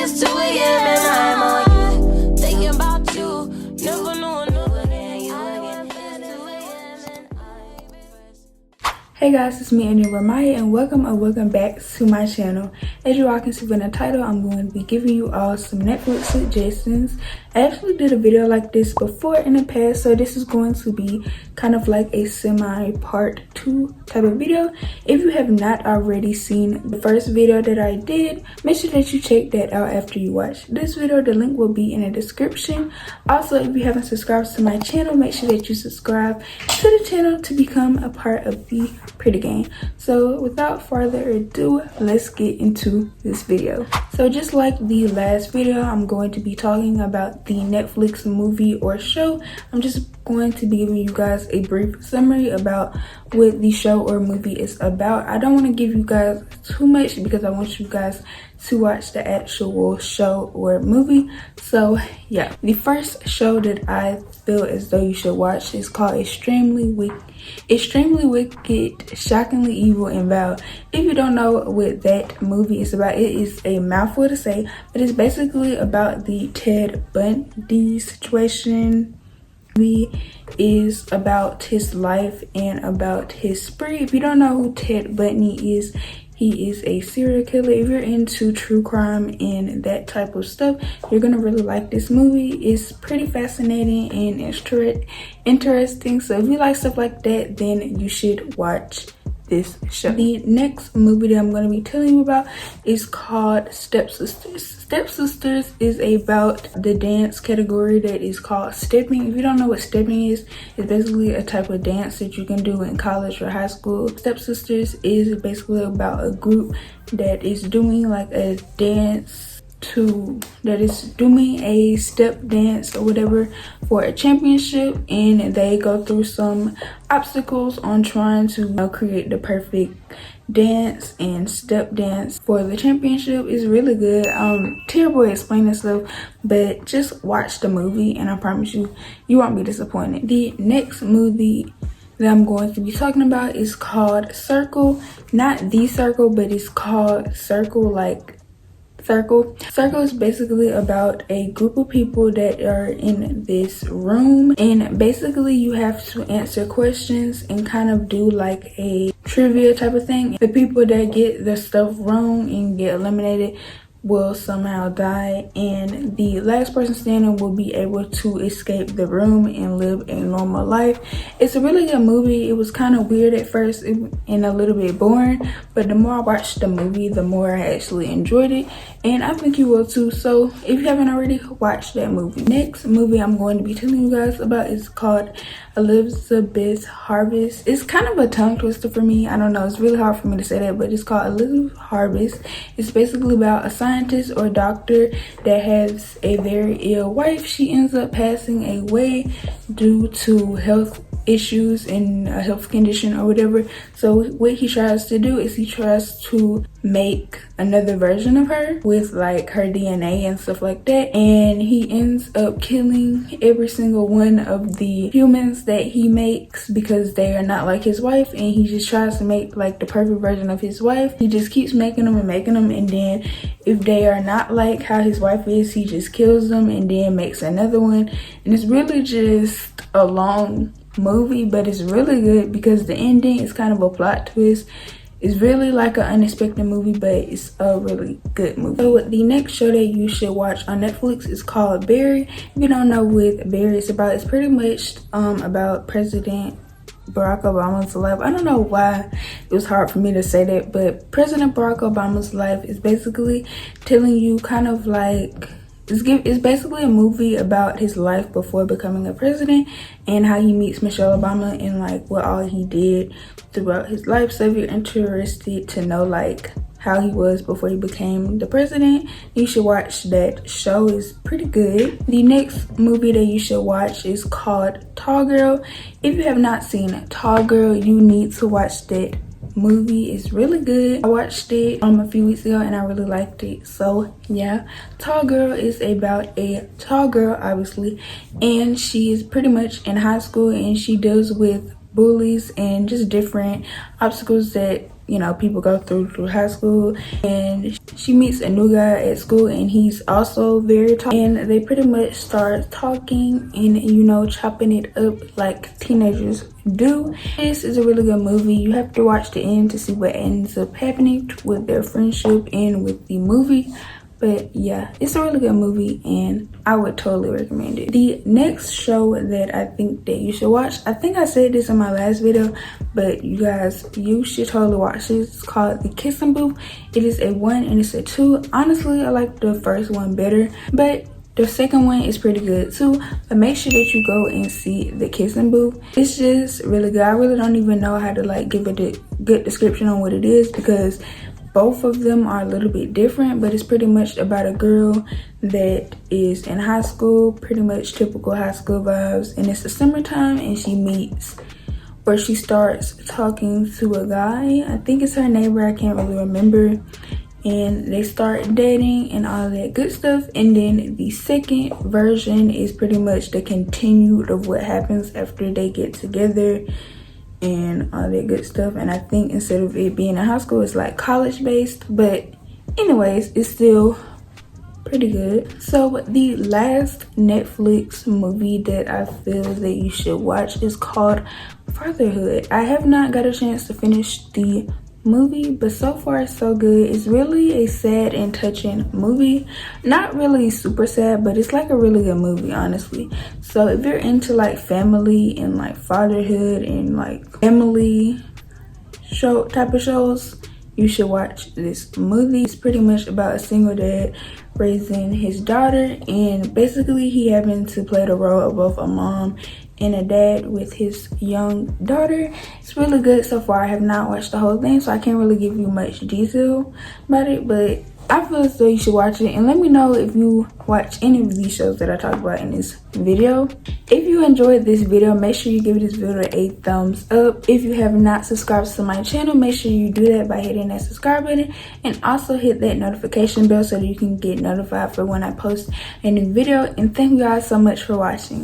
it's 2 a.m. and I'm on you. Thinking about you. Never knew you again. It's 2 a.m. and I'm Hey guys, it's me, Ramaya, and welcome back to my channel. As you all can see from the title, I'm going to be giving you all some Netflix suggestions. I actually did a video like this before in the past, so this is going to be kind of like a semi part 2 type of video. If you have not already seen the first video that I did, make sure that you check that out after you watch this video. The link will be in the description. Also, if you haven't subscribed to my channel, make sure that you subscribe to the channel to become a part of the pretty game. So without further ado, let's get into this video. So just like the last video, I'm going to be talking about the Netflix movie or show. I'm just going to be giving you guys a brief summary about what the show or movie is about. I don't want to give you guys too much because I want you guys to watch the actual show or movie. So yeah, the first show that I feel as though you should watch is called Extremely Wicked, Shockingly Evil, and Vile. If you don't know what that movie is about, it is a mouthful to say, but it's basically about the Ted Bundy situation. Movie is about his life and about his spree. If you don't know who Ted Bundy is, he is a serial killer. If you're into true crime and that type of stuff, you're gonna really like this movie. It's pretty fascinating and interesting. So if you like stuff like that, then you should watch this show. The next movie that I'm going to be telling you about is called Stepsisters. Stepsisters is about the dance category that is called stepping. If you don't know what stepping is, it's basically a type of dance that you can do in college or high school. Stepsisters is basically about a group that is doing like a dance that is doing a step dance or whatever for a championship, and they go through some obstacles on trying to create the perfect dance and step dance for the championship. Is really good. Terrible at explaining stuff, but just watch the movie and I promise you won't be disappointed. The next movie that I'm going to be talking about is called Circle. Not The Circle, but it's called Circle, like Circle. Circle is basically about a group of people that are in this room, and basically you have to answer questions and kind of do like a trivia type of thing. The people that get the stuff wrong and get eliminated will somehow die, and the last person standing will be able to escape the room and live a normal life. It's a really good movie. It was kind of weird at first and a little bit boring, but the more I watched the movie, the more I actually enjoyed it, and I think you will too. So if you haven't already, watched that movie. Next movie I'm going to be telling you guys about is called Elizabeth Harvest. It's kind of a tongue twister for me. I don't know, it's really hard for me to say that, but it's called Elizabeth Harvest. It's basically about a scientist or doctor that has a very ill wife. She ends up passing away due to health issues and a health condition or whatever. So what he tries to do is he tries to make another version of her with like her DNA and stuff like that, and he ends up killing every single one of the humans that he makes because they are not like his wife, and he just tries to make like the perfect version of his wife. He just keeps making them, and then if they are not like how his wife is, he just kills them and then makes another one. And it's really just a long movie, but it's really good because the ending is kind of a plot twist. It's really like an unexpected movie, but it's a really good movie. So the next show that you should watch on Netflix is called Barry. If you don't know what Barry is about, it's pretty much about President Barack Obama's life. I don't know why it was hard for me to say that, but President Barack Obama's life is basically telling you kind of like it's basically a movie about his life before becoming a president and how he meets Michelle Obama and like what all he did throughout his life. So if you're interested to know like how he was before he became the president, you should watch that show. It's pretty good. The next movie that you should watch is called Tall Girl. If you have not seen Tall Girl, you need to watch that movie. Is really good. I watched it a few weeks ago and I really liked it. So yeah, Tall Girl is about a tall girl, obviously, and she is pretty much in high school and she deals with bullies and just different obstacles that you know, people go through high school. And she meets a new guy at school, and he's also very tall, and they pretty much start talking and, you know, chopping it up like teenagers do. This is a really good movie. You have to watch the end to see what ends up happening with their friendship and with the movie. But yeah, it's a really good movie and I would totally recommend it. The next show that I think that you should watch, I think I said this in my last video, but you guys, you should totally watch it. It's called The Kissing Booth. It is a 1 and it's a 2. Honestly, I like the first one better, but the second one is pretty good too. But make sure that you go and see The Kissing Booth. It's just really good. I really don't even know how to like give it a good description on what it is, because both of them are a little bit different, but it's pretty much about a girl that is in high school, pretty much typical high school vibes, and it's the summertime, and she starts talking to a guy. I think it's her neighbor, I can't really remember, and they start dating and all that good stuff. And then the second version is pretty much the continued of what happens after they get together and all that good stuff. And I think instead of it being in high school, it's like college based, but anyways, it's still pretty good. So the last Netflix movie that I feel that you should watch is called Fatherhood. I have not got a chance to finish the movie, but so far so good. It's really a sad and touching movie. Not really super sad, but it's like a really good movie, honestly. So if you're into like family and like fatherhood and like family show type of shows, you should watch this movie. It's pretty much about a single dad raising his daughter, and basically he happened to play the role of both a mom and a dad with his young daughter. It's really good so far. I have not watched the whole thing, so I can't really give you much detail about it, but I feel as though you should watch it. And let me know if you watch any of these shows that I talked about in this video. If you enjoyed this video, make sure you give this video a thumbs up. If you have not subscribed to my channel, make sure you do that by hitting that subscribe button, and also hit that notification bell so that you can get notified for when I post a new video. And thank you guys so much for watching.